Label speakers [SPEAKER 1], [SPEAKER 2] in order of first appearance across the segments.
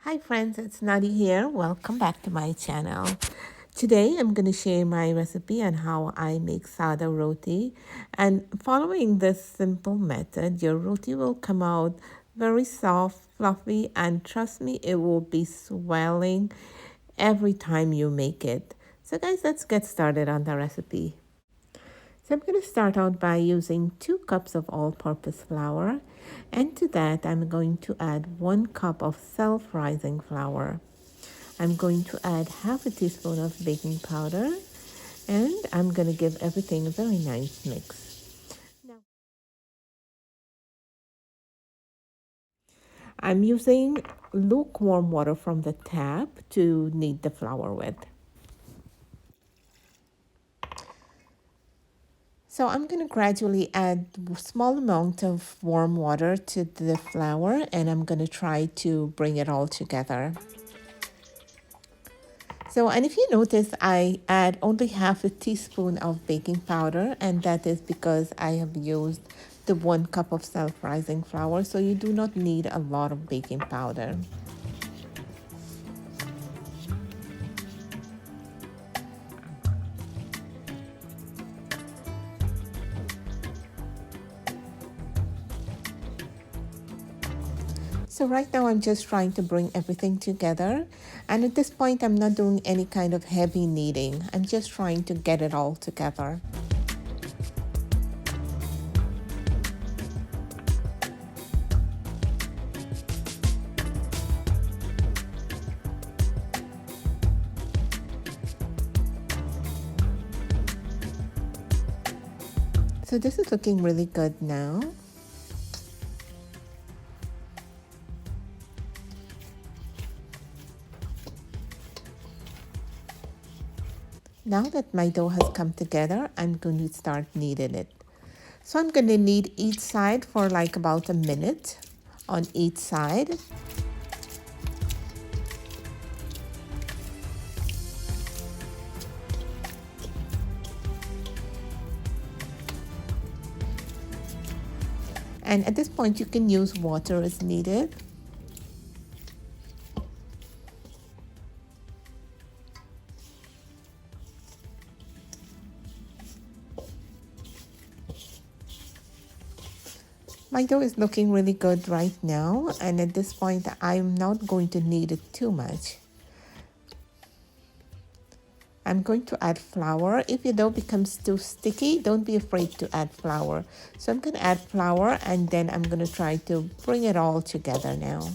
[SPEAKER 1] Hi friends, it's Nadi here. Welcome back to my channel. Today I'm going to share my recipe on how I make sada roti, and following this simple method your roti will come out very soft, fluffy, and trust me, it will be swelling every time you make it. So guys, let's get started on the recipe. So I'm going to start out by using 2 cups of all-purpose flour, and to that I'm going to add 1 cup of self-rising flour. I'm going to add half a teaspoon of baking powder, and I'm going to give everything a very nice mix. Now, I'm using lukewarm water from the tap to knead the flour with. So I'm going to gradually add a small amount of warm water to the flour, and I'm going to try to bring it all together. So, and if you notice, I add only half a teaspoon of baking powder, and that is because I have used the 1 cup of self-rising flour, so you do not need a lot of baking powder. So right now I'm just trying to bring everything together, and at this point I'm not doing any kind of heavy kneading. I'm just trying to get it all together. So this is looking really good now. Now that my dough has come together, I'm going to start kneading it. So I'm going to knead each side for like about a minute on each side. And at this point you can use water as needed. My dough is looking really good right now, and at this point I'm not going to knead it too much. I'm going to add flour. If your dough becomes too sticky, don't be afraid to add flour. So I'm going to add flour, and then I'm going to try to bring it all together now.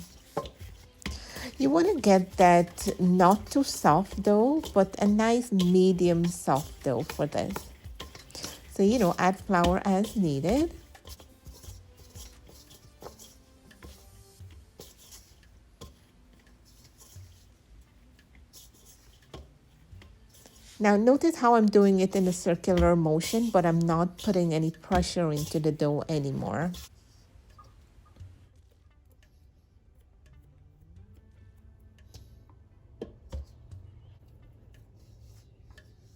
[SPEAKER 1] You want to get that not too soft dough, but a nice medium soft dough for this. So, add flour as needed. Now notice how I'm doing it in a circular motion, but I'm not putting any pressure into the dough anymore.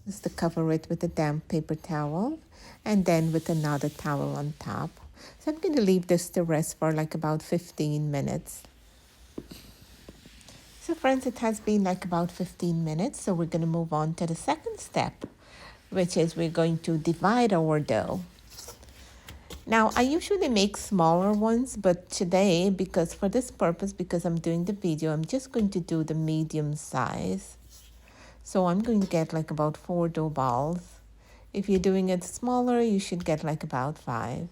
[SPEAKER 1] Just to cover it with a damp paper towel, and then with another towel on top. So I'm going to leave this to rest for like about 15 minutes. So friends, it has been like about 15 minutes, so we're going to move on to the second step, which is we're going to divide our dough. Now, I usually make smaller ones, but today, because for this purpose, because I'm doing the video, I'm just going to do the medium size. So I'm going to get like about 4 dough balls. If you're doing it smaller, you should get like about 5.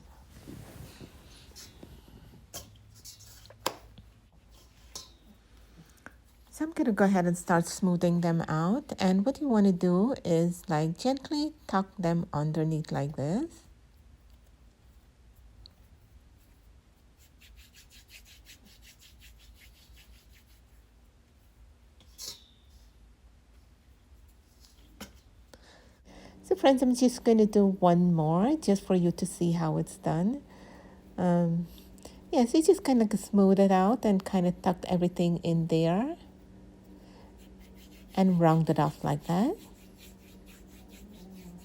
[SPEAKER 1] So I'm going to go ahead and start smoothing them out. And what you want to do is like gently tuck them underneath like this. So friends, I'm just going to do one more just for you to see how it's done. So you just kind of smooth it out and kind of tuck everything in there and round it off like that.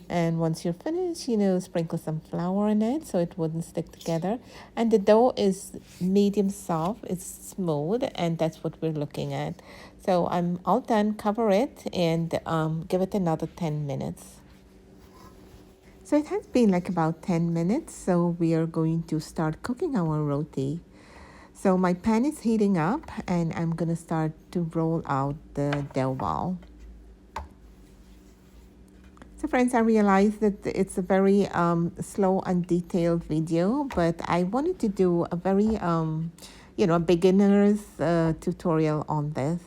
[SPEAKER 1] And once you're finished, sprinkle some flour in it so it wouldn't stick together. And the dough is medium soft, it's smooth, and that's what we're looking at. So I'm all done. Cover it and give it another 10 minutes. So it has been like about 10 minutes. So we are going to start cooking our roti. So my pan is heating up and I'm going to start to roll out the dough ball. So friends, I realized that it's a very slow and detailed video, but I wanted to do a very, beginner's tutorial on this.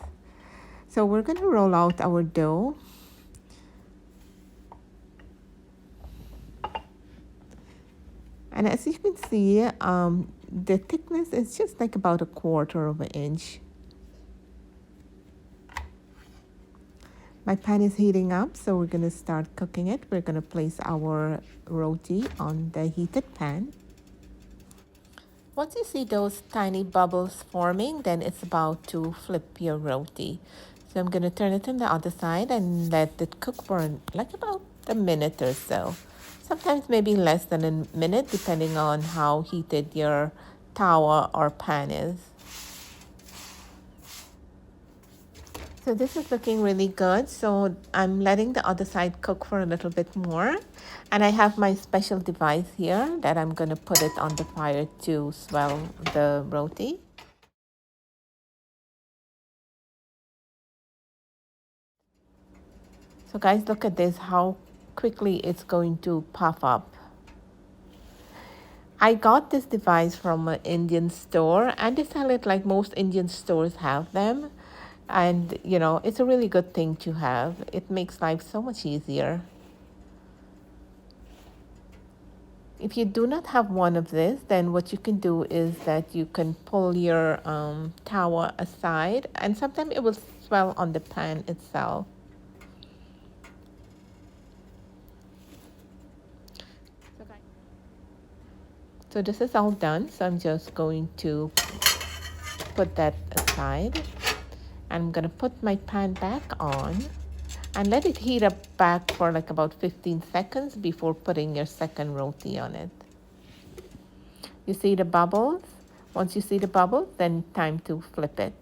[SPEAKER 1] So we're going to roll out our dough. And as you can see, the thickness is just like about 1/4 of an inch. My pan is heating up, so we're going to start cooking it. We're going to place our roti on the heated pan. Once you see those tiny bubbles forming, then it's about to flip your roti. So I'm going to turn it on the other side and let it cook for like about a minute or so. Sometimes maybe less than a minute, depending on how heated your tawa or pan is. So this is looking really good. So I'm letting the other side cook for a little bit more. And I have my special device here that I'm going to put it on the fire to swell the roti. So guys, look at this, how quickly it's going to puff up. I got this device from an Indian store and they sell it like most Indian stores have them. And, it's a really good thing to have. It makes life so much easier. If you do not have one of this, then what you can do is that you can pull your tawa aside and sometimes it will swell on the pan itself. So this is all done. So I'm just going to put that aside. I'm going to put my pan back on and let it heat up back for like about 15 seconds before putting your second roti on it. You see the bubbles? Once you see the bubbles, then time to flip it.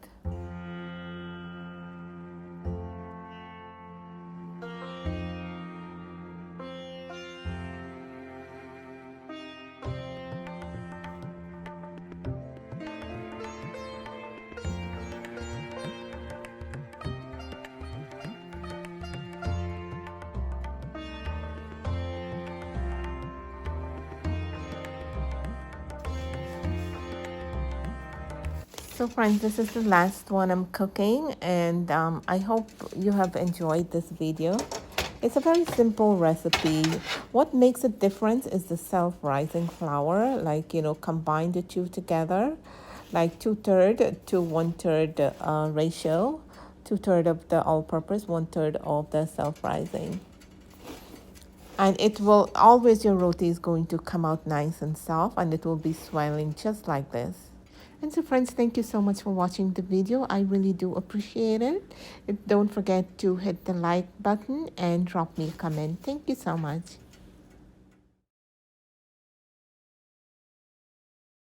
[SPEAKER 1] So friends, this is the last one I'm cooking and I hope you have enjoyed this video. It's a very simple recipe. What makes a difference is the self-rising flour, combine the two together, like 2/3 to 1/3 ratio, 2/3 of the all-purpose, 1/3 of the self-rising. And it will always, your roti is going to come out nice and soft and it will be swelling just like this. And so friends, thank you so much for watching the video. I really do appreciate it. Don't forget to hit the like button and drop me a comment. Thank you so much.